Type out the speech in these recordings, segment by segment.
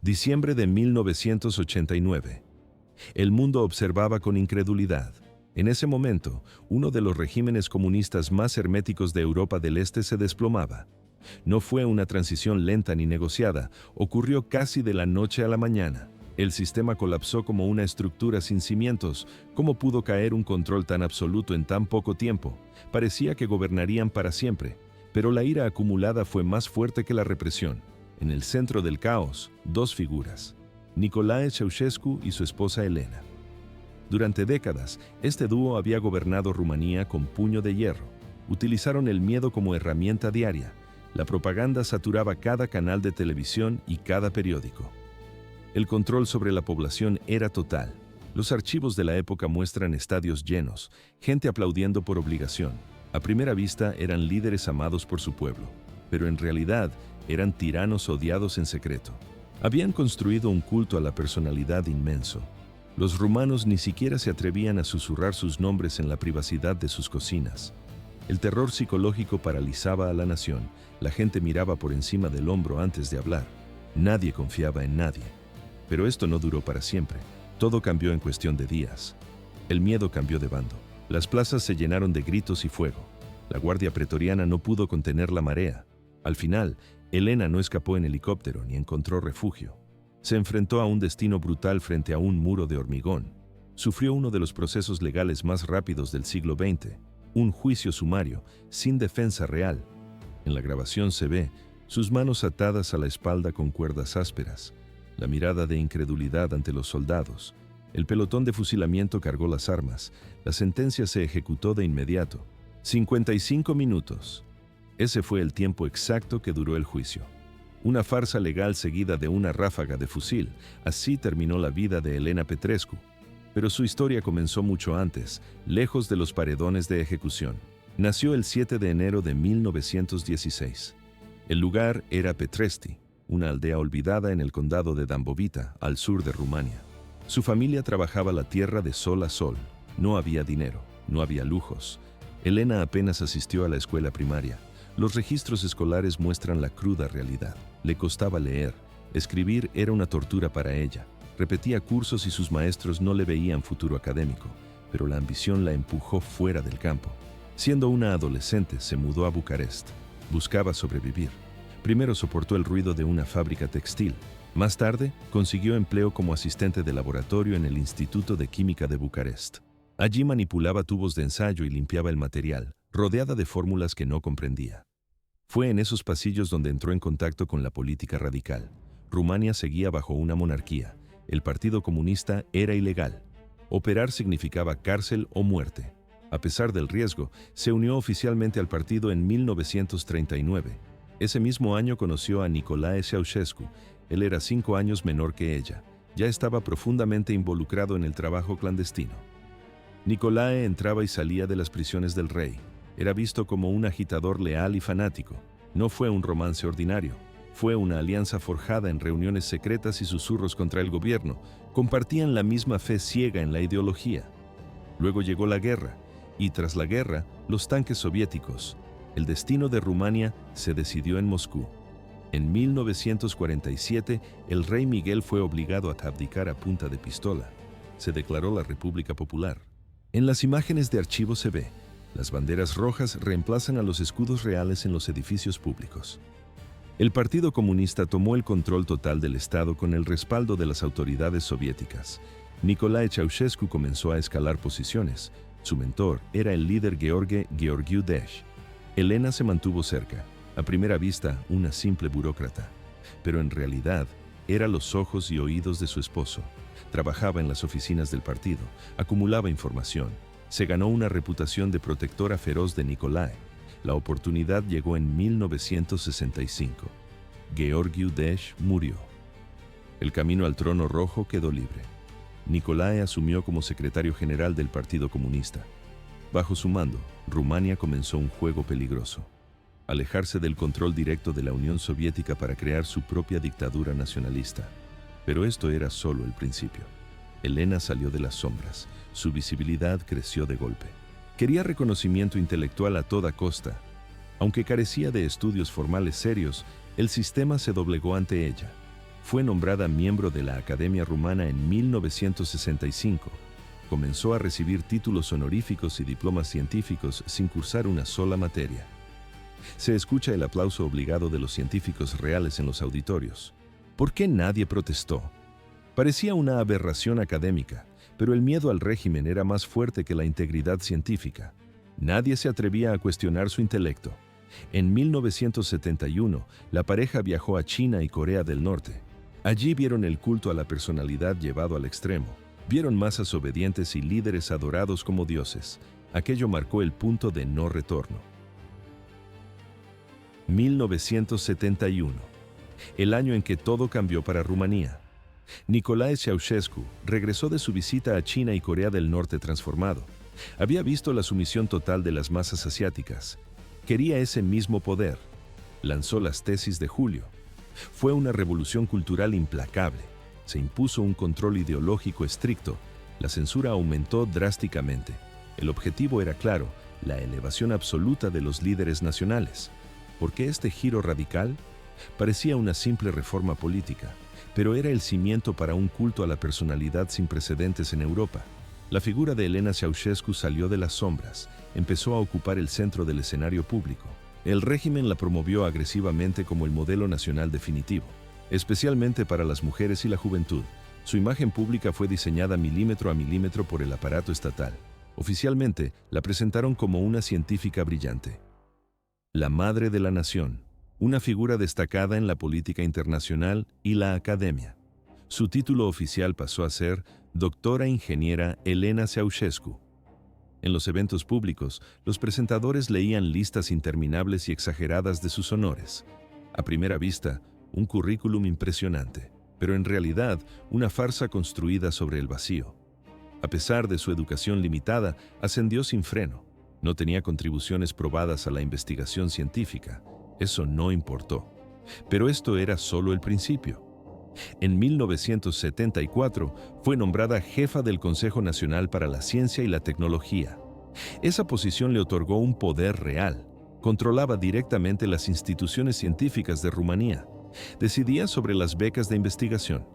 Diciembre de 1989. El mundo observaba con incredulidad. En ese momento, uno de los regímenes comunistas más herméticos de Europa del Este se desplomaba. No fue una transición lenta ni negociada, ocurrió casi de la noche a la mañana. El sistema colapsó como una estructura sin cimientos. ¿Cómo pudo caer un control tan absoluto en tan poco tiempo? Parecía que gobernarían para siempre, pero la ira acumulada fue más fuerte que la represión. En el centro del caos, dos figuras: Nicolae Ceausescu y su esposa Elena. Durante décadas, este dúo había gobernado Rumanía con puño de hierro. Utilizaron el miedo como herramienta diaria. La propaganda saturaba cada canal de televisión y cada periódico. El control sobre la población era total. Los archivos de la época muestran estadios llenos, gente aplaudiendo por obligación. A primera vista eran líderes amados por su pueblo, pero en realidad eran tiranos odiados en secreto. Habían construido un culto a la personalidad inmenso. Los rumanos ni siquiera se atrevían a susurrar sus nombres en la privacidad de sus cocinas. El terror psicológico paralizaba a la nación. La gente miraba por encima del hombro antes de hablar. Nadie confiaba en nadie. Pero esto no duró para siempre. Todo cambió en cuestión de días. El miedo cambió de bando. Las plazas se llenaron de gritos y fuego. La guardia pretoriana no pudo contener la marea. Al final, Elena no escapó en helicóptero ni encontró refugio. Se enfrentó a un destino brutal frente a un muro de hormigón. Sufrió uno de los procesos legales más rápidos del siglo XX, un juicio sumario, sin defensa real. En la grabación se ve sus manos atadas a la espalda con cuerdas ásperas, la mirada de incredulidad ante los soldados. El pelotón de fusilamiento cargó las armas. La sentencia se ejecutó de inmediato. 55 minutos. Ese fue el tiempo exacto que duró el juicio. Una farsa legal seguida de una ráfaga de fusil. Así terminó la vida de Elena Petrescu. Pero su historia comenzó mucho antes, lejos de los paredones de ejecución. Nació el 7 de enero de 1916. El lugar era Petresti, una aldea olvidada en el condado de Dâmbovița, al sur de Rumania. Su familia trabajaba la tierra de sol a sol. No había dinero, no había lujos. Elena apenas asistió a la escuela primaria. Los registros escolares muestran la cruda realidad. Le costaba leer. Escribir era una tortura para ella. Repetía cursos y sus maestros no le veían futuro académico, pero la ambición la empujó fuera del campo. Siendo una adolescente, se mudó a Bucarest. Buscaba sobrevivir. Primero soportó el ruido de una fábrica textil. Más tarde, consiguió empleo como asistente de laboratorio en el Instituto de Química de Bucarest. Allí manipulaba tubos de ensayo y limpiaba el material, rodeada de fórmulas que no comprendía. Fue en esos pasillos donde entró en contacto con la política radical. Rumania seguía bajo una monarquía. El Partido Comunista era ilegal. Operar significaba cárcel o muerte. A pesar del riesgo, se unió oficialmente al partido en 1939. Ese mismo año conoció a Nicolae Ceausescu. Él era 5 años menor que ella. Ya estaba profundamente involucrado en el trabajo clandestino. Nicolae entraba y salía de las prisiones del rey. Era visto como un agitador leal y fanático. No fue un romance ordinario. Fue una alianza forjada en reuniones secretas y susurros contra el gobierno. Compartían la misma fe ciega en la ideología. Luego llegó la guerra, y tras la guerra, los tanques soviéticos. El destino de Rumania se decidió en Moscú. En 1947, el rey Miguel fue obligado a abdicar a punta de pistola. Se declaró la República Popular. En las imágenes de archivo se ve, las banderas rojas reemplazan a los escudos reales en los edificios públicos. El Partido Comunista tomó el control total del Estado con el respaldo de las autoridades soviéticas. Nicolae Ceausescu comenzó a escalar posiciones. Su mentor era el líder Gheorghe Gheorghiu Dej. Elena se mantuvo cerca, a primera vista una simple burócrata, pero en realidad era los ojos y oídos de su esposo. Trabajaba en las oficinas del partido, acumulaba información. Se ganó una reputación de protectora feroz de Nicolae. La oportunidad llegó en 1965. Gheorghiu Dej murió. El camino al trono rojo quedó libre. Nicolae asumió como secretario general del Partido Comunista. Bajo su mando, Rumania comenzó un juego peligroso: alejarse del control directo de la Unión Soviética para crear su propia dictadura nacionalista. Pero esto era solo el principio. Elena salió de las sombras. Su visibilidad creció de golpe. Quería reconocimiento intelectual a toda costa. Aunque carecía de estudios formales serios, el sistema se doblegó ante ella. Fue nombrada miembro de la Academia Rumana en 1965. Comenzó a recibir títulos honoríficos y diplomas científicos sin cursar una sola materia. Se escucha el aplauso obligado de los científicos reales en los auditorios. ¿Por qué nadie protestó? Parecía una aberración académica, pero el miedo al régimen era más fuerte que la integridad científica. Nadie se atrevía a cuestionar su intelecto. En 1971, la pareja viajó a China y Corea del Norte. Allí vieron el culto a la personalidad llevado al extremo. Vieron masas obedientes y líderes adorados como dioses. Aquello marcó el punto de no retorno. 1971, el año en que todo cambió para Rumanía. Nicolae Ceausescu regresó de su visita a China y Corea del Norte transformado. Había visto la sumisión total de las masas asiáticas. Quería ese mismo poder. Lanzó las tesis de Julio. Fue una revolución cultural implacable. Se impuso un control ideológico estricto. La censura aumentó drásticamente. El objetivo era claro, la elevación absoluta de los líderes nacionales. ¿Por qué este giro radical? Parecía una simple reforma política, pero era el cimiento para un culto a la personalidad sin precedentes en Europa. La figura de Elena Ceausescu salió de las sombras, empezó a ocupar el centro del escenario público. El régimen la promovió agresivamente como el modelo nacional definitivo, especialmente para las mujeres y la juventud. Su imagen pública fue diseñada milímetro a milímetro por el aparato estatal. Oficialmente, la presentaron como una científica brillante. La madre de la nación, una figura destacada en la política internacional y la academia. Su título oficial pasó a ser Doctora Ingeniera Elena Ceausescu. En los eventos públicos, los presentadores leían listas interminables y exageradas de sus honores. A primera vista, un currículum impresionante, pero en realidad una farsa construida sobre el vacío. A pesar de su educación limitada, ascendió sin freno. No tenía contribuciones probadas a la investigación científica. Eso no importó. Pero esto era solo el principio. En 1974 fue nombrada jefa del Consejo Nacional para la Ciencia y la Tecnología. Esa posición le otorgó un poder real. Controlaba directamente las instituciones científicas de Rumanía. Decidía sobre las becas de investigación.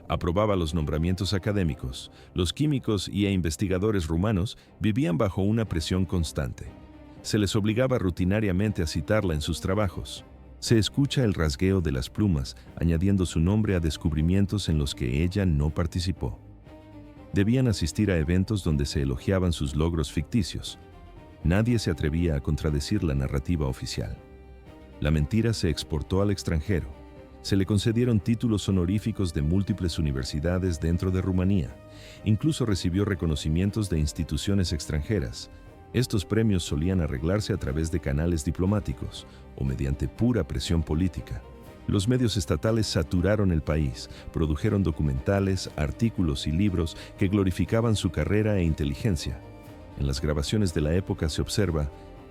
Aprobaba los nombramientos académicos. Los químicos y investigadores rumanos vivían bajo una presión constante. Se les obligaba rutinariamente a citarla en sus trabajos. Se escucha el rasgueo de las plumas, añadiendo su nombre a descubrimientos en los que ella no participó. Debían asistir a eventos donde se elogiaban sus logros ficticios. Nadie se atrevía a contradecir la narrativa oficial. La mentira se exportó al extranjero. Se le concedieron títulos honoríficos de múltiples universidades dentro de Rumanía. Incluso recibió reconocimientos de instituciones extranjeras. Estos premios solían arreglarse a través de canales diplomáticos o mediante pura presión política. Los medios estatales saturaron el país, produjeron documentales, artículos y libros que glorificaban su carrera e inteligencia. En las grabaciones de la época se observa,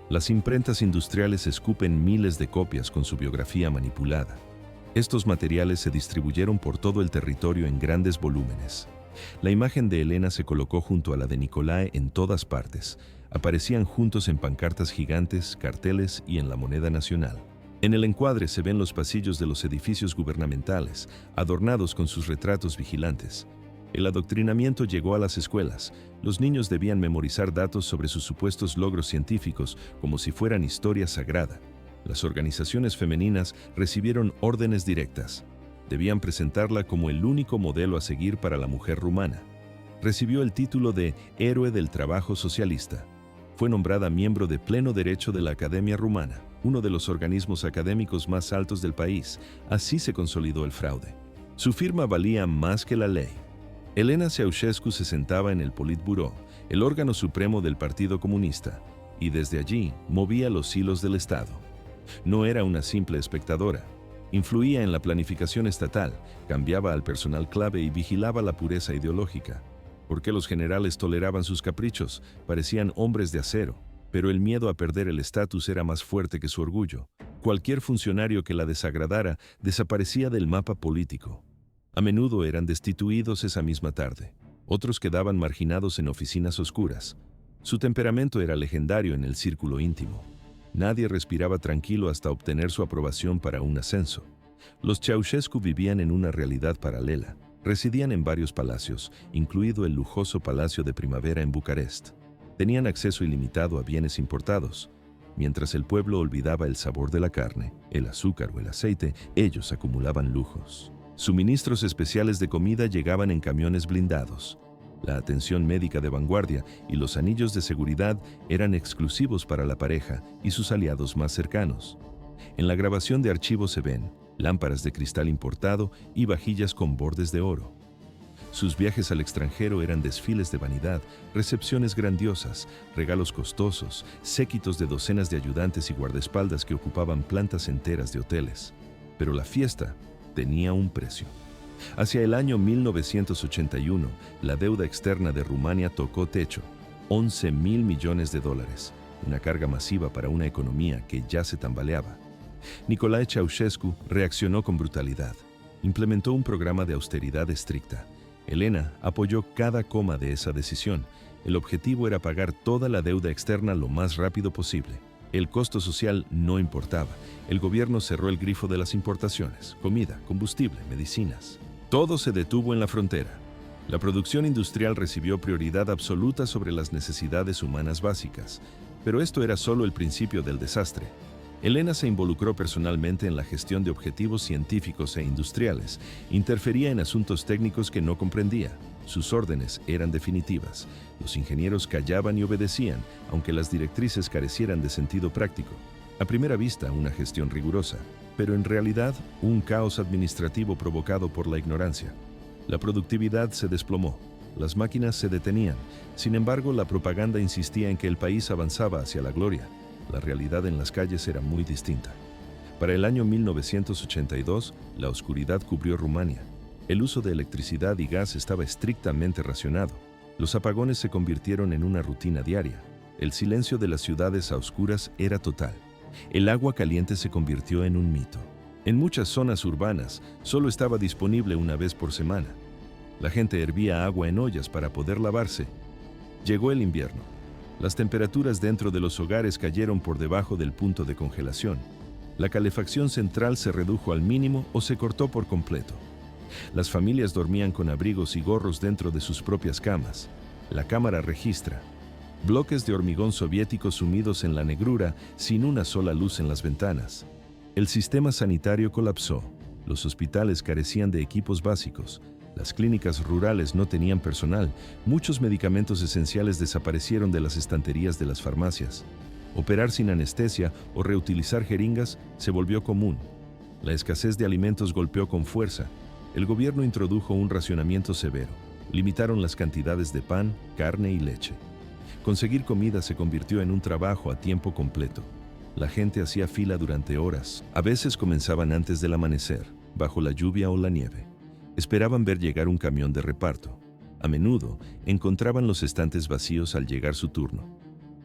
las imprentas industriales escupen miles de copias con su biografía manipulada. Estos materiales se distribuyeron por todo el territorio en grandes volúmenes. La imagen de Elena se colocó junto a la de Nicolae en todas partes. Aparecían juntos en pancartas gigantes, carteles y en la moneda nacional. En el encuadre se ven los pasillos de los edificios gubernamentales, adornados con sus retratos vigilantes. El adoctrinamiento llegó a las escuelas. Los niños debían memorizar datos sobre sus supuestos logros científicos como si fueran historia sagrada. Las organizaciones femeninas recibieron órdenes directas. Debían presentarla como el único modelo a seguir para la mujer rumana. Recibió el título de Héroe del Trabajo Socialista. Fue nombrada miembro de pleno derecho de la Academia Rumana, uno de los organismos académicos más altos del país. Así se consolidó el fraude. Su firma valía más que la ley. Elena Ceausescu se sentaba en el Politburó, el órgano supremo del Partido Comunista, y desde allí movía los hilos del Estado. No era una simple espectadora. Influía en la planificación estatal, cambiaba al personal clave y vigilaba la pureza ideológica. ¿Por qué los generales toleraban sus caprichos? Parecían hombres de acero, pero el miedo a perder el estatus era más fuerte que su orgullo. Cualquier funcionario que la desagradara desaparecía del mapa político. A menudo eran destituidos esa misma tarde. Otros quedaban marginados en oficinas oscuras. Su temperamento era legendario en el círculo íntimo. Nadie respiraba tranquilo hasta obtener su aprobación para un ascenso. Los Ceausescu vivían en una realidad paralela. Residían en varios palacios, incluido el lujoso Palacio de Primavera en Bucarest. Tenían acceso ilimitado a bienes importados. Mientras el pueblo olvidaba el sabor de la carne, el azúcar o el aceite, ellos acumulaban lujos. Suministros especiales de comida llegaban en camiones blindados. La atención médica de vanguardia y los anillos de seguridad eran exclusivos para la pareja y sus aliados más cercanos. En la grabación de archivos se ven lámparas de cristal importado y vajillas con bordes de oro. Sus viajes al extranjero eran desfiles de vanidad, recepciones grandiosas, regalos costosos, séquitos de docenas de ayudantes y guardaespaldas que ocupaban plantas enteras de hoteles. Pero la fiesta tenía un precio. Hacia el año 1981, la deuda externa de Rumania tocó techo, 11.000 millones de dólares, una carga masiva para una economía que ya se tambaleaba. Nicolae Ceausescu reaccionó con brutalidad. Implementó un programa de austeridad estricta. Elena apoyó cada coma de esa decisión. El objetivo era pagar toda la deuda externa lo más rápido posible. El costo social no importaba. El gobierno cerró el grifo de las importaciones: comida, combustible, medicinas. Todo se detuvo en la frontera. La producción industrial recibió prioridad absoluta sobre las necesidades humanas básicas. Pero esto era solo el principio del desastre. Elena se involucró personalmente en la gestión de objetivos científicos e industriales. Interfería en asuntos técnicos que no comprendía. Sus órdenes eran definitivas. Los ingenieros callaban y obedecían, aunque las directrices carecieran de sentido práctico. A primera vista, una gestión rigurosa, pero en realidad, un caos administrativo provocado por la ignorancia. La productividad se desplomó. Las máquinas se detenían. Sin embargo, la propaganda insistía en que el país avanzaba hacia la gloria. La realidad en las calles era muy distinta. Para el año 1982, la oscuridad cubrió Rumania. El uso de electricidad y gas estaba estrictamente racionado. Los apagones se convirtieron en una rutina diaria. El silencio de las ciudades a oscuras era total. El agua caliente se convirtió en un mito. En muchas zonas urbanas, solo estaba disponible una vez por semana. La gente hervía agua en ollas para poder lavarse. Llegó el invierno. Las temperaturas dentro de los hogares cayeron por debajo del punto de congelación. La calefacción central se redujo al mínimo o se cortó por completo. Las familias dormían con abrigos y gorros dentro de sus propias camas. La cámara registra bloques de hormigón soviético sumidos en la negrura, sin una sola luz en las ventanas. El sistema sanitario colapsó. Los hospitales carecían de equipos básicos. Las clínicas rurales no tenían personal. Muchos medicamentos esenciales desaparecieron de las estanterías de las farmacias. Operar sin anestesia o reutilizar jeringas se volvió común. La escasez de alimentos golpeó con fuerza. El gobierno introdujo un racionamiento severo. Limitaron las cantidades de pan, carne y leche. Conseguir comida se convirtió en un trabajo a tiempo completo. La gente hacía fila durante horas. A veces comenzaban antes del amanecer, bajo la lluvia o la nieve. Esperaban ver llegar un camión de reparto. A menudo encontraban los estantes vacíos al llegar su turno.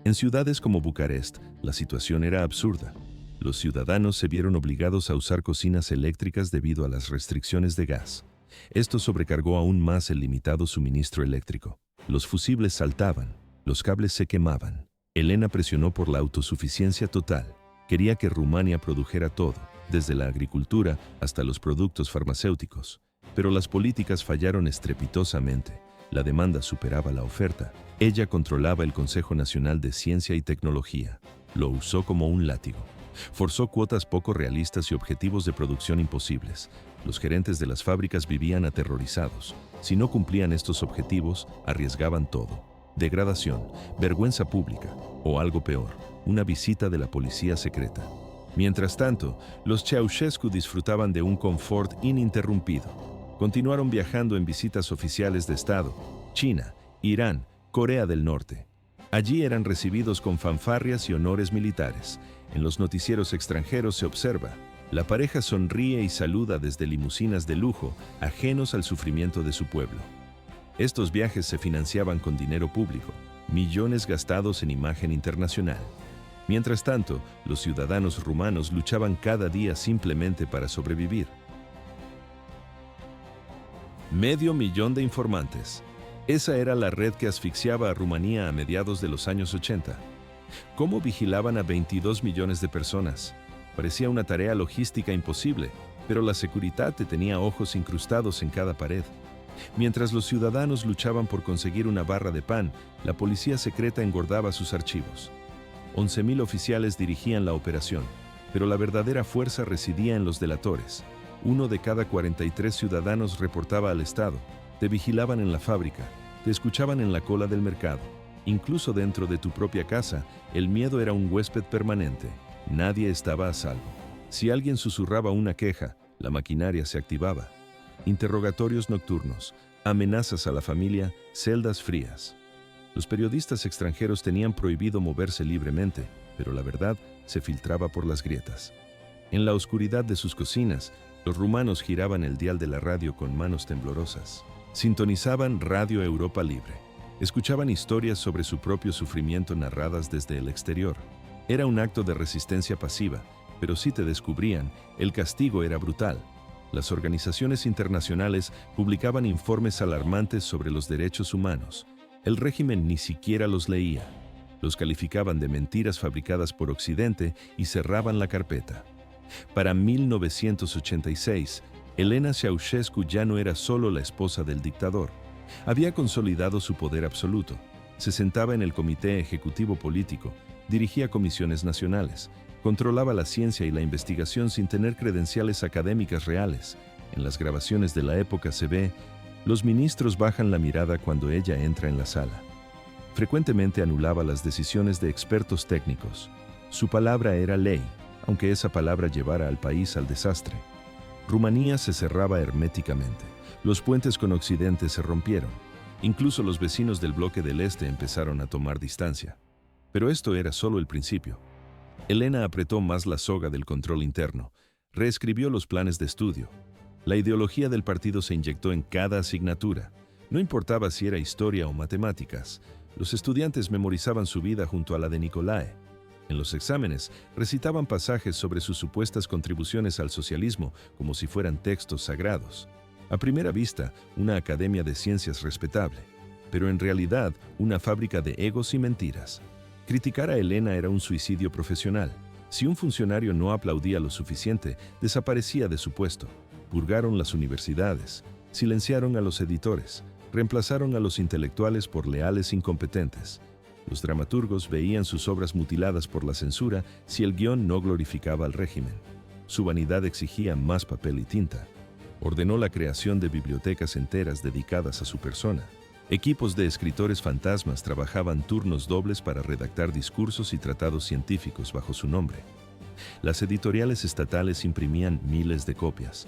En ciudades como Bucarest, la situación era absurda. Los ciudadanos se vieron obligados a usar cocinas eléctricas debido a las restricciones de gas. Esto sobrecargó aún más el limitado suministro eléctrico. Los fusibles saltaban, los cables se quemaban. Elena presionó por la autosuficiencia total. Quería que Rumania produjera todo, desde la agricultura hasta los productos farmacéuticos. Pero las políticas fallaron estrepitosamente. La demanda superaba la oferta. Ella controlaba el Consejo Nacional de Ciencia y Tecnología. Lo usó como un látigo. Forzó cuotas poco realistas y objetivos de producción imposibles. Los gerentes de las fábricas vivían aterrorizados. Si no cumplían estos objetivos, arriesgaban todo. Degradación, vergüenza pública o algo peor, una visita de la policía secreta. Mientras tanto, los Ceausescu disfrutaban de un confort ininterrumpido. Continuaron viajando en visitas oficiales de Estado, China, Irán, Corea del Norte. Allí eran recibidos con fanfarrias y honores militares. En los noticieros extranjeros se observa: la pareja sonríe y saluda desde limusinas de lujo, ajenos al sufrimiento de su pueblo. Estos viajes se financiaban con dinero público, millones gastados en imagen internacional. Mientras tanto, los ciudadanos rumanos luchaban cada día simplemente para sobrevivir. 500.000 de informantes. Esa era la red que asfixiaba a Rumanía a mediados de los años 80. ¿Cómo vigilaban a 22 millones de personas? Parecía una tarea logística imposible. pero la Securitate tenía ojos incrustados en cada pared. Mientras los ciudadanos luchaban por conseguir una barra de pan, la policía secreta engordaba sus archivos. 11.000 oficiales dirigían la operación, pero la verdadera fuerza residía en los delatores. 1 de cada 43 ciudadanos reportaba al Estado. Te vigilaban en la fábrica, te escuchaban en la cola del mercado. Incluso dentro de tu propia casa, el miedo era un huésped permanente. Nadie estaba a salvo. Si alguien susurraba una queja, la maquinaria se activaba. Interrogatorios nocturnos, amenazas a la familia, celdas frías. Los periodistas extranjeros tenían prohibido moverse libremente, pero la verdad se filtraba por las grietas. En la oscuridad de sus cocinas, los rumanos giraban el dial de la radio con manos temblorosas. Sintonizaban Radio Europa Libre. Escuchaban historias sobre su propio sufrimiento narradas desde el exterior. Era un acto de resistencia pasiva, pero si te descubrían, el castigo era brutal. Las organizaciones internacionales publicaban informes alarmantes sobre los derechos humanos. El régimen ni siquiera los leía. Los calificaban de mentiras fabricadas por Occidente y cerraban la carpeta. Para 1986, Elena Ceausescu ya no era solo la esposa del dictador. Había consolidado su poder absoluto. Se sentaba en el comité ejecutivo político, dirigía comisiones nacionales, controlaba la ciencia y la investigación sin tener credenciales académicas reales. En las grabaciones de la época se ve, los ministros bajan la mirada cuando ella entra en la sala. Frecuentemente anulaba las decisiones de expertos técnicos. Su palabra era ley, aunque esa palabra llevara al país al desastre. Rumanía se cerraba herméticamente. Los puentes con Occidente se rompieron. Incluso los vecinos del bloque del Este empezaron a tomar distancia. Pero esto era solo el principio. Elena apretó más la soga del control interno, reescribió los planes de estudio. La ideología del partido se inyectó en cada asignatura. No importaba si era historia o matemáticas, los estudiantes memorizaban su vida junto a la de Nicolae. En los exámenes, recitaban pasajes sobre sus supuestas contribuciones al socialismo como si fueran textos sagrados. A primera vista, una academia de ciencias respetable, pero en realidad una fábrica de egos y mentiras. Criticar a Elena era un suicidio profesional. Si un funcionario no aplaudía lo suficiente, desaparecía de su puesto. Purgaron las universidades, silenciaron a los editores, reemplazaron a los intelectuales por leales incompetentes. Los dramaturgos veían sus obras mutiladas por la censura si el guión no glorificaba al régimen. Su vanidad exigía más papel y tinta. Ordenó la creación de bibliotecas enteras dedicadas a su persona. Equipos de escritores fantasmas trabajaban turnos dobles para redactar discursos y tratados científicos bajo su nombre. Las editoriales estatales imprimían miles de copias.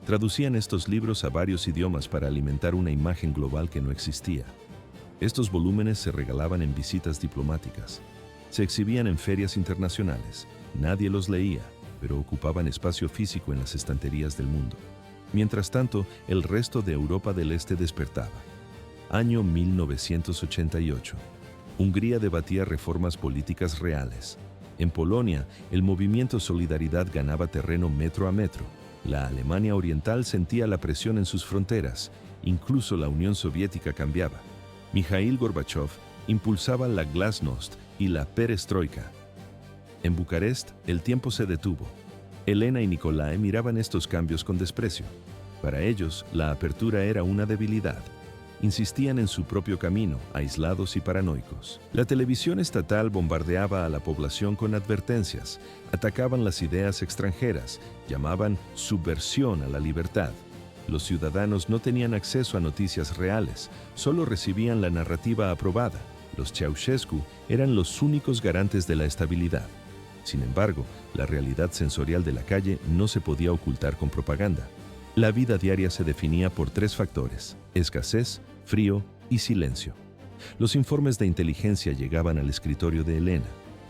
Traducían estos libros a varios idiomas para alimentar una imagen global que no existía. Estos volúmenes se regalaban en visitas diplomáticas. Se exhibían en ferias internacionales. Nadie los leía, pero ocupaban espacio físico en las estanterías del mundo. Mientras tanto, el resto de Europa del Este despertaba. Año 1988. Hungría debatía reformas políticas reales. En Polonia, el movimiento Solidaridad ganaba terreno metro a metro. La Alemania Oriental sentía la presión en sus fronteras. Incluso la Unión Soviética cambiaba. Mikhail Gorbachev impulsaba la glasnost y la perestroika. En Bucarest, el tiempo se detuvo. Elena y Nicolae miraban estos cambios con desprecio. Para ellos, la apertura era una debilidad. Insistían en su propio camino, aislados y paranoicos. La televisión estatal bombardeaba a la población con advertencias, atacaban las ideas extranjeras, llamaban subversión a la libertad. Los ciudadanos no tenían acceso a noticias reales, solo recibían la narrativa aprobada. Los Ceausescu eran los únicos garantes de la estabilidad. Sin embargo, la realidad sensorial de la calle no se podía ocultar con propaganda. La vida diaria se definía por 3 factores: escasez, frío y silencio. Los informes de inteligencia llegaban al escritorio de Elena,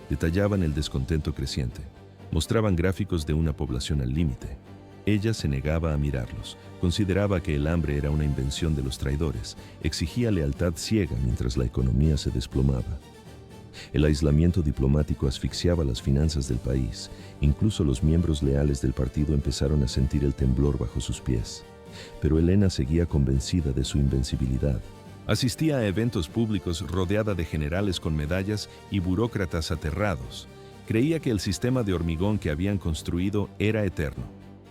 detallaban el descontento creciente, mostraban gráficos de una población al límite. Ella se negaba a mirarlos, consideraba que el hambre era una invención de los traidores, exigía lealtad ciega mientras la economía se desplomaba. El aislamiento diplomático asfixiaba las finanzas del país. Incluso los miembros leales del partido empezaron a sentir el temblor bajo sus pies. Pero Elena seguía convencida de su invencibilidad. Asistía a eventos públicos rodeada de generales con medallas y burócratas aterrados. Creía que el sistema de hormigón que habían construido era eterno.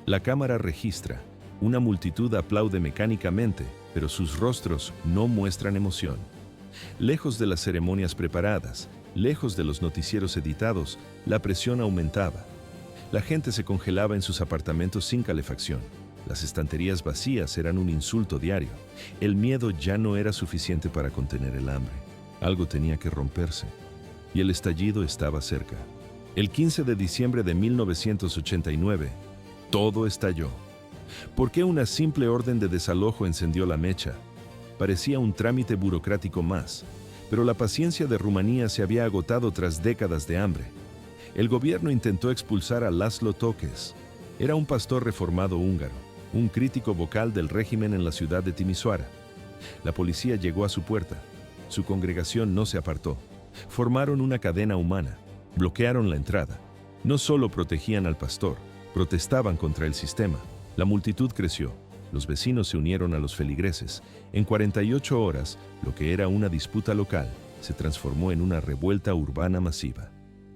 La cámara registra. Una multitud aplaude mecánicamente, pero sus rostros no muestran emoción. Lejos de las ceremonias preparadas, lejos de los noticieros editados, la presión aumentaba. La gente se congelaba en sus apartamentos sin calefacción. Las estanterías vacías eran un insulto diario. El miedo ya no era suficiente para contener el hambre. Algo tenía que romperse. Y el estallido estaba cerca. El 15 de diciembre de 1989, todo estalló. ¿Por qué una simple orden de desalojo encendió la mecha? Parecía un trámite burocrático más, pero la paciencia de Rumanía se había agotado tras décadas de hambre. El gobierno intentó expulsar a László Tokes. Era un pastor reformado húngaro, un crítico vocal del régimen en la ciudad de Timișoara. La policía llegó a su puerta. Su congregación no se apartó. Formaron una cadena humana. Bloquearon la entrada. No solo protegían al pastor, protestaban contra el sistema. La multitud creció. Los vecinos se unieron a los feligreses. En 48 horas, lo que era una disputa local se transformó en una revuelta urbana masiva.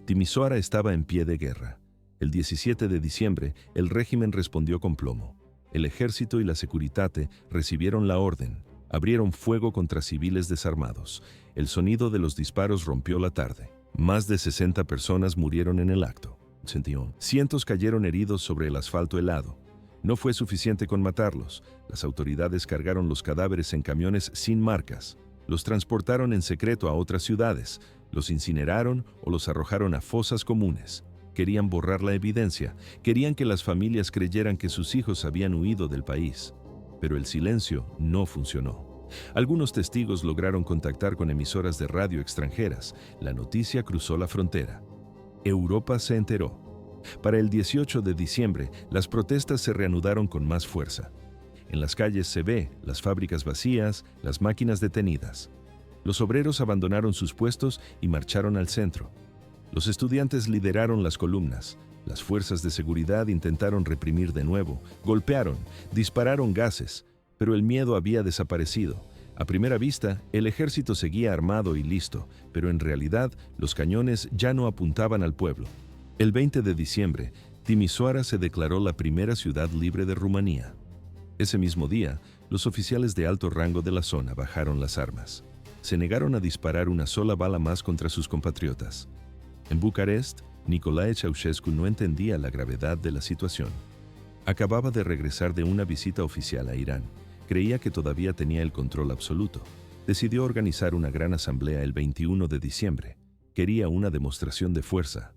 Timișoara estaba en pie de guerra. El 17 de diciembre, el régimen respondió con plomo. El ejército y la Securitate recibieron la orden. Abrieron fuego contra civiles desarmados. El sonido de los disparos rompió la tarde. Más de 60 personas murieron en el acto. Cientos cayeron heridos sobre el asfalto helado. No fue suficiente con matarlos. Las autoridades cargaron los cadáveres en camiones sin marcas. Los transportaron en secreto a otras ciudades. Los incineraron o los arrojaron a fosas comunes. Querían borrar la evidencia. Querían que las familias creyeran que sus hijos habían huido del país. Pero el silencio no funcionó. Algunos testigos lograron contactar con emisoras de radio extranjeras. La noticia cruzó la frontera. Europa se enteró. Para el 18 de diciembre, las protestas se reanudaron con más fuerza. En las calles se ve las fábricas vacías, las máquinas detenidas. Los obreros abandonaron sus puestos y marcharon al centro. Los estudiantes lideraron las columnas. Las fuerzas de seguridad intentaron reprimir de nuevo, golpearon, dispararon gases, pero el miedo había desaparecido. A primera vista, el ejército seguía armado y listo, pero en realidad los cañones ya no apuntaban al pueblo. El 20 de diciembre, Timișoara se declaró la primera ciudad libre de Rumanía. Ese mismo día, los oficiales de alto rango de la zona bajaron las armas. Se negaron a disparar una sola bala más contra sus compatriotas. En Bucarest, Nicolae Ceausescu no entendía la gravedad de la situación. Acababa de regresar de una visita oficial a Irán. Creía que todavía tenía el control absoluto. Decidió organizar una gran asamblea el 21 de diciembre. Quería una demostración de fuerza.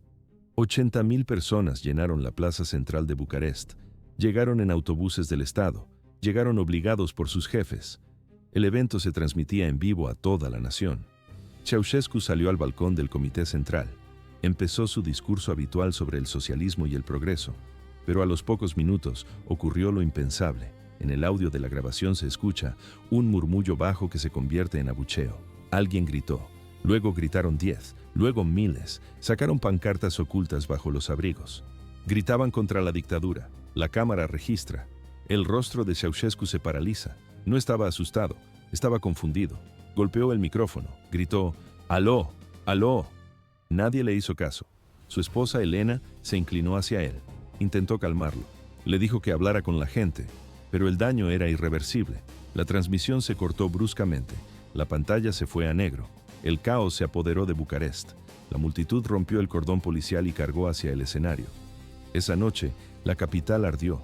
80.000 personas llenaron la plaza central de Bucarest. Llegaron en autobuses del Estado. Llegaron obligados por sus jefes. El evento se transmitía en vivo a toda la nación. Ceausescu salió al balcón del Comité Central. Empezó su discurso habitual sobre el socialismo y el progreso. Pero a los pocos minutos ocurrió lo impensable. En el audio de la grabación se escucha un murmullo bajo que se convierte en abucheo. Alguien gritó. Luego gritaron 10, luego miles. Sacaron pancartas ocultas bajo los abrigos. Gritaban contra la dictadura. La cámara registra. El rostro de Ceausescu se paraliza. No estaba asustado, estaba confundido. Golpeó el micrófono. Gritó, ¡aló! ¡Aló! Nadie le hizo caso. Su esposa, Elena, se inclinó hacia él. Intentó calmarlo. Le dijo que hablara con la gente, pero el daño era irreversible. La transmisión se cortó bruscamente. La pantalla se fue a negro. El caos se apoderó de Bucarest. La multitud rompió el cordón policial y cargó hacia el escenario. Esa noche, la capital ardió.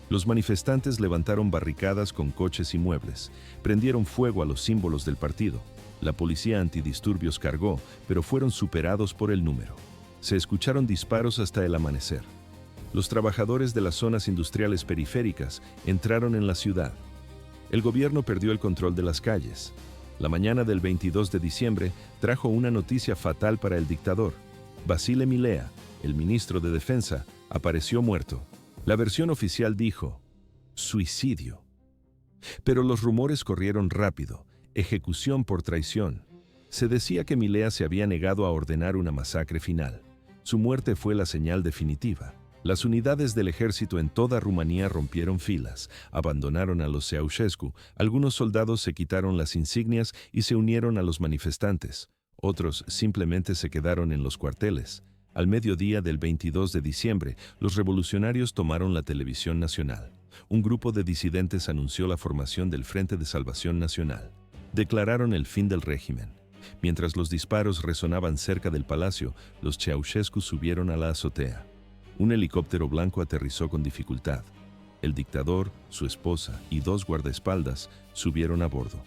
Los manifestantes levantaron barricadas con coches y muebles. Prendieron fuego a los símbolos del partido. La policía antidisturbios cargó, pero fueron superados por el número. Se escucharon disparos hasta el amanecer. Los trabajadores de las zonas industriales periféricas entraron en la ciudad. El gobierno perdió el control de las calles. La mañana del 22 de diciembre trajo una noticia fatal para el dictador. Vasile Milea, el ministro de Defensa, apareció muerto. La versión oficial dijo, suicidio. Pero los rumores corrieron rápido. Ejecución por traición. Se decía que Milea se había negado a ordenar una masacre final. Su muerte fue la señal definitiva. Las unidades del ejército en toda Rumanía rompieron filas, abandonaron a los Ceausescu, algunos soldados se quitaron las insignias y se unieron a los manifestantes, otros simplemente se quedaron en los cuarteles. Al mediodía del 22 de diciembre, los revolucionarios tomaron la televisión nacional. Un grupo de disidentes anunció la formación del Frente de Salvación Nacional. Declararon el fin del régimen. Mientras los disparos resonaban cerca del palacio, los Ceausescu subieron a la azotea. Un helicóptero blanco aterrizó con dificultad. El dictador, su esposa y 2 guardaespaldas subieron a bordo.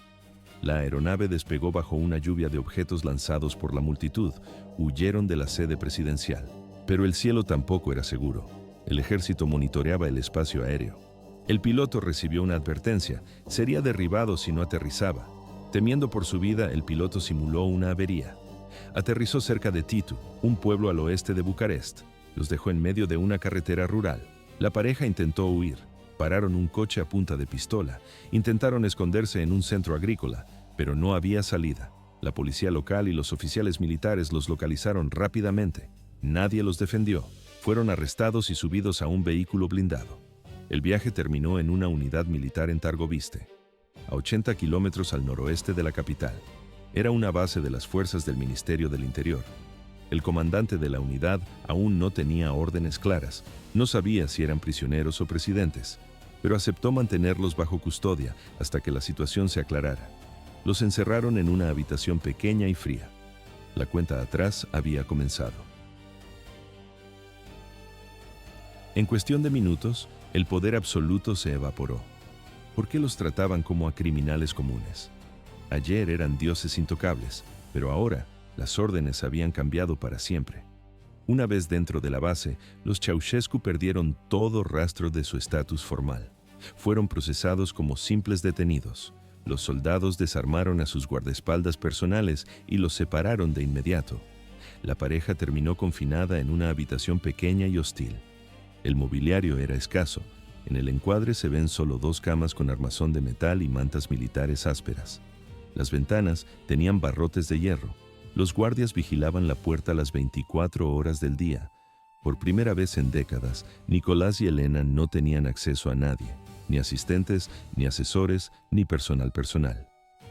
La aeronave despegó bajo una lluvia de objetos lanzados por la multitud. Huyeron de la sede presidencial. Pero el cielo tampoco era seguro. El ejército monitoreaba el espacio aéreo. El piloto recibió una advertencia. Sería derribado si no aterrizaba. Temiendo por su vida, el piloto simuló una avería. Aterrizó cerca de Titu, un pueblo al oeste de Bucarest. Los dejó en medio de una carretera rural. La pareja intentó huir. Pararon un coche a punta de pistola. Intentaron esconderse en un centro agrícola, pero no había salida. La policía local y los oficiales militares los localizaron rápidamente. Nadie los defendió. Fueron arrestados y subidos a un vehículo blindado. El viaje terminó en una unidad militar en Targoviste, a 80 kilómetros al noroeste de la capital. Era una base de las fuerzas del Ministerio del Interior. El comandante de la unidad aún no tenía órdenes claras, no sabía si eran prisioneros o presidentes, pero aceptó mantenerlos bajo custodia hasta que la situación se aclarara. Los encerraron en una habitación pequeña y fría. La cuenta atrás había comenzado. En cuestión de minutos, el poder absoluto se evaporó. ¿Por qué los trataban como a criminales comunes? Ayer eran dioses intocables, pero ahora las órdenes habían cambiado para siempre. Una vez dentro de la base, los Ceausescu perdieron todo rastro de su estatus formal. Fueron procesados como simples detenidos. Los soldados desarmaron a sus guardaespaldas personales y los separaron de inmediato. La pareja terminó confinada en una habitación pequeña y hostil. El mobiliario era escaso. En el encuadre se ven solo 2 camas con armazón de metal y mantas militares ásperas. Las ventanas tenían barrotes de hierro. Los guardias vigilaban la puerta las 24 horas del día. Por primera vez en décadas, Nicolás y Elena no tenían acceso a nadie, ni asistentes, ni asesores, ni personal.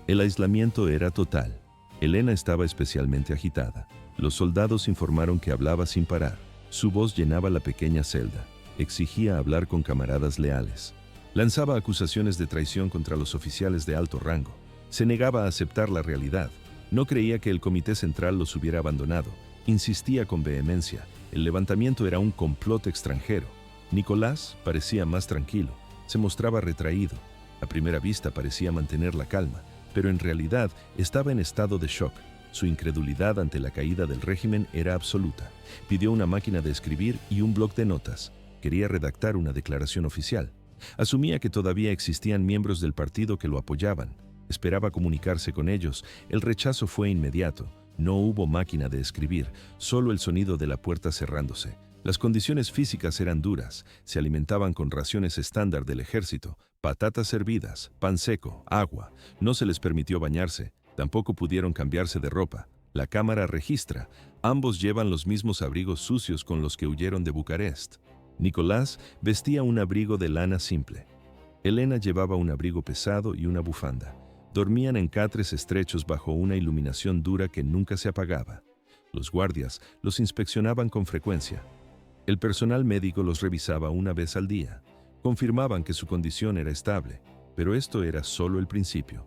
El aislamiento era total. Elena estaba especialmente agitada. Los soldados informaron que hablaba sin parar. Su voz llenaba la pequeña celda. Exigía hablar con camaradas leales. Lanzaba acusaciones de traición contra los oficiales de alto rango. Se negaba a aceptar la realidad. No creía que el Comité Central los hubiera abandonado. Insistía con vehemencia. El levantamiento era un complot extranjero. Nicolás parecía más tranquilo. Se mostraba retraído. A primera vista parecía mantener la calma, pero en realidad estaba en estado de shock. Su incredulidad ante la caída del régimen era absoluta. Pidió una máquina de escribir y un bloc de notas. Quería redactar una declaración oficial. Asumía que todavía existían miembros del partido que lo apoyaban. Esperaba comunicarse con ellos. El rechazo fue inmediato. No hubo máquina de escribir, solo el sonido de la puerta cerrándose. Las condiciones físicas eran duras. Se alimentaban con raciones estándar del ejército, patatas hervidas, pan seco, agua. No se les permitió bañarse. Tampoco pudieron cambiarse de ropa. La cámara registra. Ambos llevan los mismos abrigos sucios con los que huyeron de Bucarest. Nicolás vestía un abrigo de lana simple. Elena llevaba un abrigo pesado y una bufanda. Dormían en catres estrechos bajo una iluminación dura que nunca se apagaba. Los guardias los inspeccionaban con frecuencia. El personal médico los revisaba una vez al día. Confirmaban que su condición era estable, pero esto era solo el principio.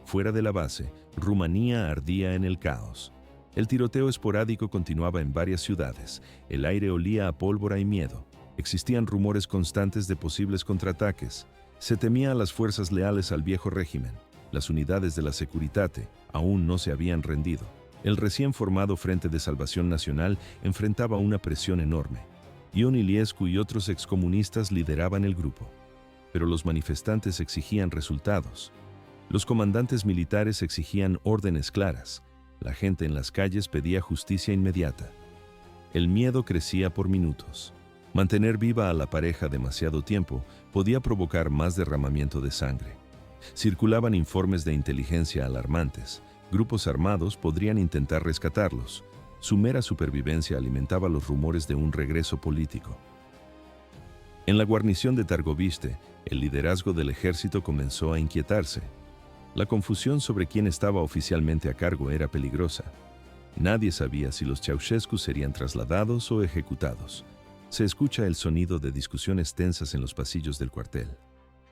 Fuera de la base, Rumanía ardía en el caos. El tiroteo esporádico continuaba en varias ciudades. El aire olía a pólvora y miedo. Existían rumores constantes de posibles contraataques. Se temía a las fuerzas leales al viejo régimen. Las unidades de la Securitate aún no se habían rendido. El recién formado Frente de Salvación Nacional enfrentaba una presión enorme. Ion Iliescu y otros excomunistas lideraban el grupo. Pero los manifestantes exigían resultados. Los comandantes militares exigían órdenes claras. La gente en las calles pedía justicia inmediata. El miedo crecía por minutos. Mantener viva a la pareja demasiado tiempo podía provocar más derramamiento de sangre. Circulaban informes de inteligencia alarmantes. Grupos armados podrían intentar rescatarlos. Su mera supervivencia alimentaba los rumores de un regreso político. En la guarnición de Targoviste, el liderazgo del ejército comenzó a inquietarse. La confusión sobre quién estaba oficialmente a cargo era peligrosa. Nadie sabía si los Ceausescu serían trasladados o ejecutados. Se escucha el sonido de discusiones tensas en los pasillos del cuartel.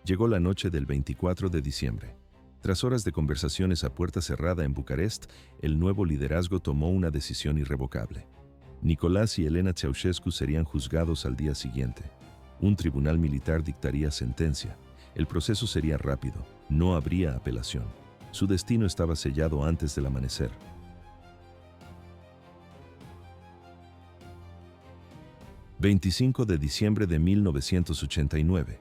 Llegó la noche del 24 de diciembre. Tras horas de conversaciones a puerta cerrada en Bucarest, el nuevo liderazgo tomó una decisión irrevocable. Nicolás y Elena Ceausescu serían juzgados al día siguiente. Un tribunal militar dictaría sentencia. El proceso sería rápido, no habría apelación. Su destino estaba sellado antes del amanecer. 25 de diciembre de 1989.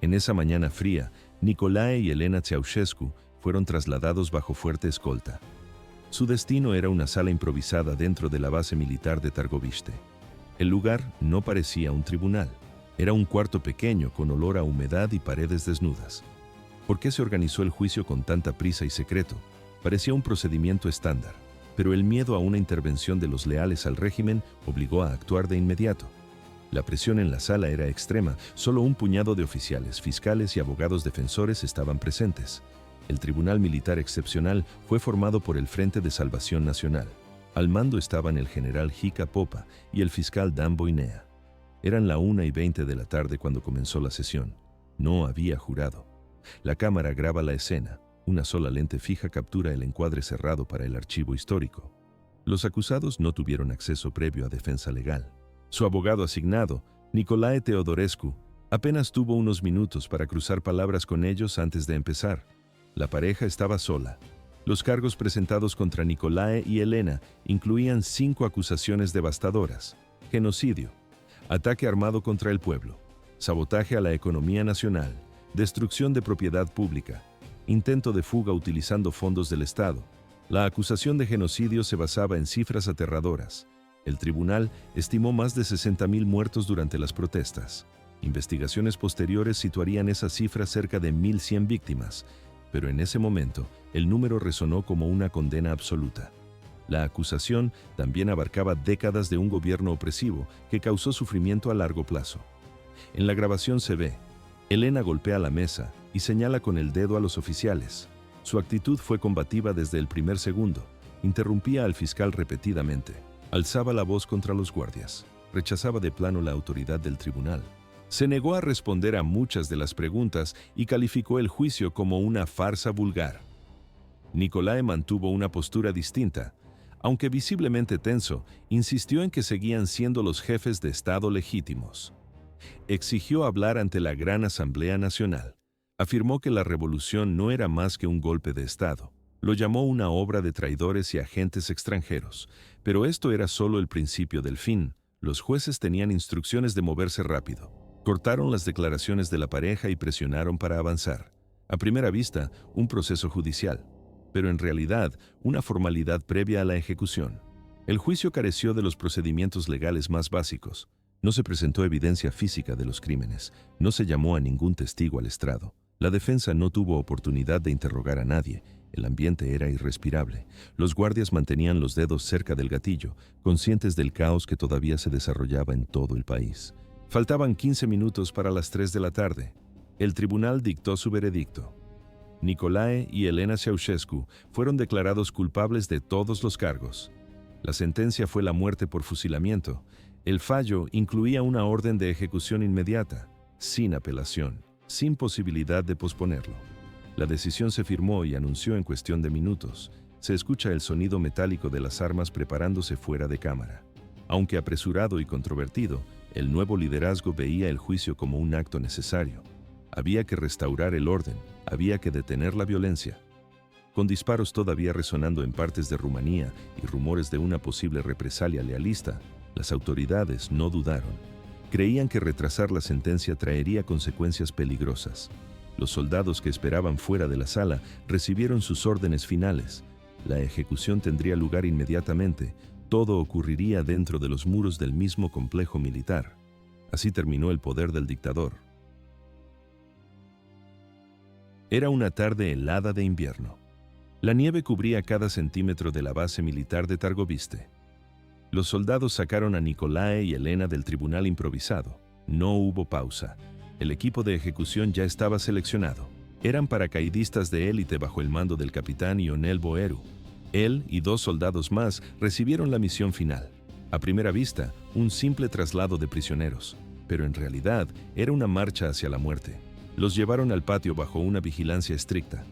En esa mañana fría, Nicolae y Elena Ceausescu fueron trasladados bajo fuerte escolta. Su destino era una sala improvisada dentro de la base militar de Targoviste. El lugar no parecía un tribunal. Era un cuarto pequeño con olor a humedad y paredes desnudas. ¿Por qué se organizó el juicio con tanta prisa y secreto? Parecía un procedimiento estándar, pero el miedo a una intervención de los leales al régimen obligó a actuar de inmediato. La presión en la sala era extrema, solo un puñado de oficiales, fiscales y abogados defensores estaban presentes. El Tribunal Militar Excepcional fue formado por el Frente de Salvación Nacional. Al mando estaban el general Jica Popa y el fiscal Dan Boinea. Eran la 1:20 de la tarde cuando comenzó la sesión. No había jurado. La cámara graba la escena. Una sola lente fija captura el encuadre cerrado para el archivo histórico. Los acusados no tuvieron acceso previo a defensa legal. Su abogado asignado, Nicolae Teodorescu, apenas tuvo unos minutos para cruzar palabras con ellos antes de empezar. La pareja estaba sola. Los cargos presentados contra Nicolae y Elena incluían 5 acusaciones devastadoras: genocidio, ataque armado contra el pueblo, sabotaje a la economía nacional, destrucción de propiedad pública, intento de fuga utilizando fondos del Estado. La acusación de genocidio se basaba en cifras aterradoras. El tribunal estimó más de 60.000 muertos durante las protestas. Investigaciones posteriores situarían esa cifra cerca de 1.100 víctimas, pero en ese momento el número resonó como una condena absoluta. La acusación también abarcaba décadas de un gobierno opresivo que causó sufrimiento a largo plazo. En la grabación se ve: Elena golpea la mesa y señala con el dedo a los oficiales. Su actitud fue combativa desde el primer segundo. Interrumpía al fiscal repetidamente. Alzaba la voz contra los guardias. Rechazaba de plano la autoridad del tribunal. Se negó a responder a muchas de las preguntas y calificó el juicio como una farsa vulgar. Nicolae mantuvo una postura distinta. Aunque visiblemente tenso, insistió en que seguían siendo los jefes de Estado legítimos. Exigió hablar ante la Gran Asamblea Nacional. Afirmó que la revolución no era más que un golpe de Estado. Lo llamó una obra de traidores y agentes extranjeros. Pero esto era solo el principio del fin. Los jueces tenían instrucciones de moverse rápido. Cortaron las declaraciones de la pareja y presionaron para avanzar. A primera vista, un proceso judicial, pero en realidad, una formalidad previa a la ejecución. El juicio careció de los procedimientos legales más básicos. No se presentó evidencia física de los crímenes. No se llamó a ningún testigo al estrado. La defensa no tuvo oportunidad de interrogar a nadie. El ambiente era irrespirable. Los guardias mantenían los dedos cerca del gatillo, conscientes del caos que todavía se desarrollaba en todo el país. Faltaban 15 minutos para las 3 de la tarde. El tribunal dictó su veredicto. Nicolae y Elena Ceausescu fueron declarados culpables de todos los cargos. La sentencia fue la muerte por fusilamiento. El fallo incluía una orden de ejecución inmediata, sin apelación, sin posibilidad de posponerlo. La decisión se firmó y anunció en cuestión de minutos. Se escucha el sonido metálico de las armas preparándose fuera de cámara. Aunque apresurado y controvertido, el nuevo liderazgo veía el juicio como un acto necesario. Había que restaurar el orden, había que detener la violencia. Con disparos todavía resonando en partes de Rumanía y rumores de una posible represalia lealista, las autoridades no dudaron. Creían que retrasar la sentencia traería consecuencias peligrosas. Los soldados que esperaban fuera de la sala recibieron sus órdenes finales. La ejecución tendría lugar inmediatamente. Todo ocurriría dentro de los muros del mismo complejo militar. Así terminó el poder del dictador. Era una tarde helada de invierno. La nieve cubría cada centímetro de la base militar de Targoviste. Los soldados sacaron a Nicolae y Elena del tribunal improvisado. No hubo pausa. El equipo de ejecución ya estaba seleccionado. Eran paracaidistas de élite bajo el mando del capitán Ionel Boeru. Él y 2 soldados más recibieron la misión final. A primera vista, un simple traslado de prisioneros, pero en realidad era una marcha hacia la muerte. Los llevaron al patio bajo una vigilancia estricta.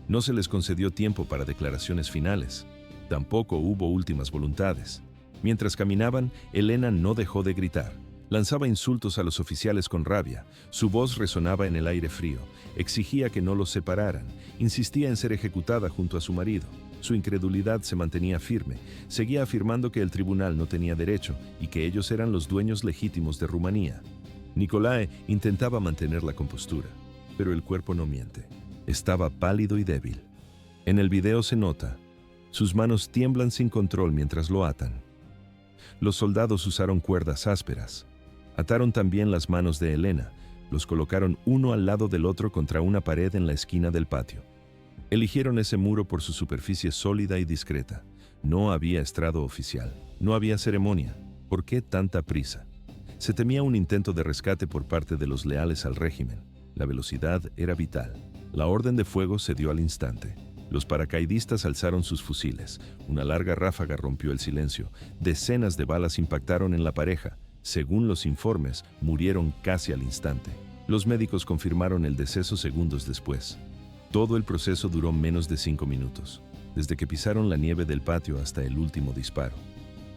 No se les concedió tiempo para declaraciones finales. Tampoco hubo últimas voluntades. Mientras caminaban, Elena no dejó de gritar. Lanzaba insultos a los oficiales con rabia. Su voz resonaba en el aire frío. Exigía que no los separaran. Insistía en ser ejecutada junto a su marido. Su incredulidad se mantenía firme. Seguía afirmando que el tribunal no tenía derecho y que ellos eran los dueños legítimos de Rumanía. Nicolae intentaba mantener la compostura, pero el cuerpo no miente. Estaba pálido y débil. En el video se nota. Sus manos tiemblan sin control mientras lo atan. Los soldados usaron cuerdas ásperas. Ataron también las manos de Elena. Los colocaron uno al lado del otro contra una pared en la esquina del patio. Eligieron ese muro por su superficie sólida y discreta. No había estrado oficial. No había ceremonia. ¿Por qué tanta prisa? Se temía un intento de rescate por parte de los leales al régimen. La velocidad era vital. La orden de fuego se dio al instante. Los paracaidistas alzaron sus fusiles. Una larga ráfaga rompió el silencio. Decenas de balas impactaron en la pareja. Según los informes, murieron casi al instante. Los médicos confirmaron el deceso segundos después. Todo el proceso duró menos de 5 minutos, desde que pisaron la nieve del patio hasta el último disparo.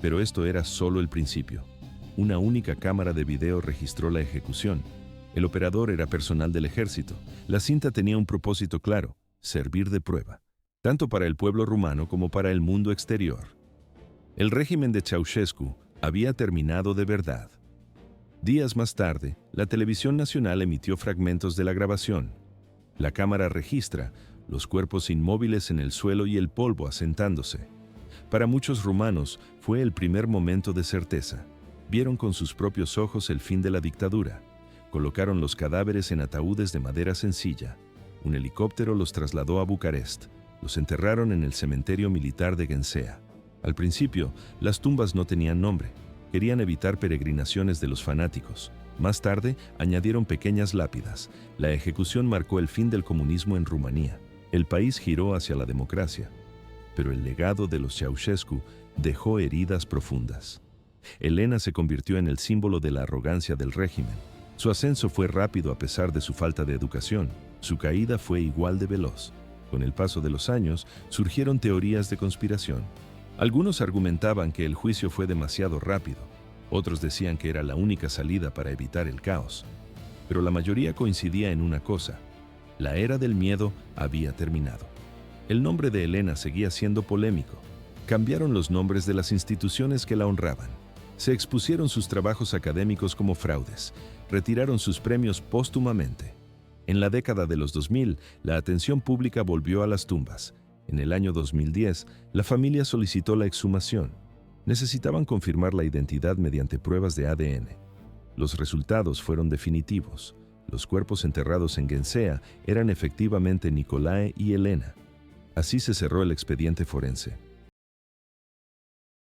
Pero esto era solo el principio. Una única cámara de video registró la ejecución. El operador era personal del ejército. La cinta tenía un propósito claro: servir de prueba, tanto para el pueblo rumano como para el mundo exterior. El régimen de Ceausescu había terminado de verdad. Días más tarde, la televisión nacional emitió fragmentos de la grabación. La cámara registra los cuerpos inmóviles en el suelo y el polvo asentándose. Para muchos rumanos fue el primer momento de certeza. Vieron con sus propios ojos el fin de la dictadura. Colocaron los cadáveres en ataúdes de madera sencilla. Un helicóptero los trasladó a Bucarest. Los enterraron en el cementerio militar de Ghencea. Al principio, las tumbas no tenían nombre. Querían evitar peregrinaciones de los fanáticos. Más tarde, añadieron pequeñas lápidas. La ejecución marcó el fin del comunismo en Rumanía. El país giró hacia la democracia. Pero el legado de los Ceausescu dejó heridas profundas. Elena se convirtió en el símbolo de la arrogancia del régimen. Su ascenso fue rápido a pesar de su falta de educación. Su caída fue igual de veloz. Con el paso de los años, surgieron teorías de conspiración. Algunos argumentaban que el juicio fue demasiado rápido. Otros decían que era la única salida para evitar el caos. Pero la mayoría coincidía en una cosa: la era del miedo había terminado. El nombre de Elena seguía siendo polémico. Cambiaron los nombres de las instituciones que la honraban. Se expusieron sus trabajos académicos como fraudes. Retiraron sus premios póstumamente. En la década de los 2000, la atención pública volvió a las tumbas. En el año 2010, la familia solicitó la exhumación. Necesitaban confirmar la identidad mediante pruebas de ADN. Los resultados fueron definitivos. Los cuerpos enterrados en Ghencea eran efectivamente Nicolae y Elena. Así se cerró el expediente forense.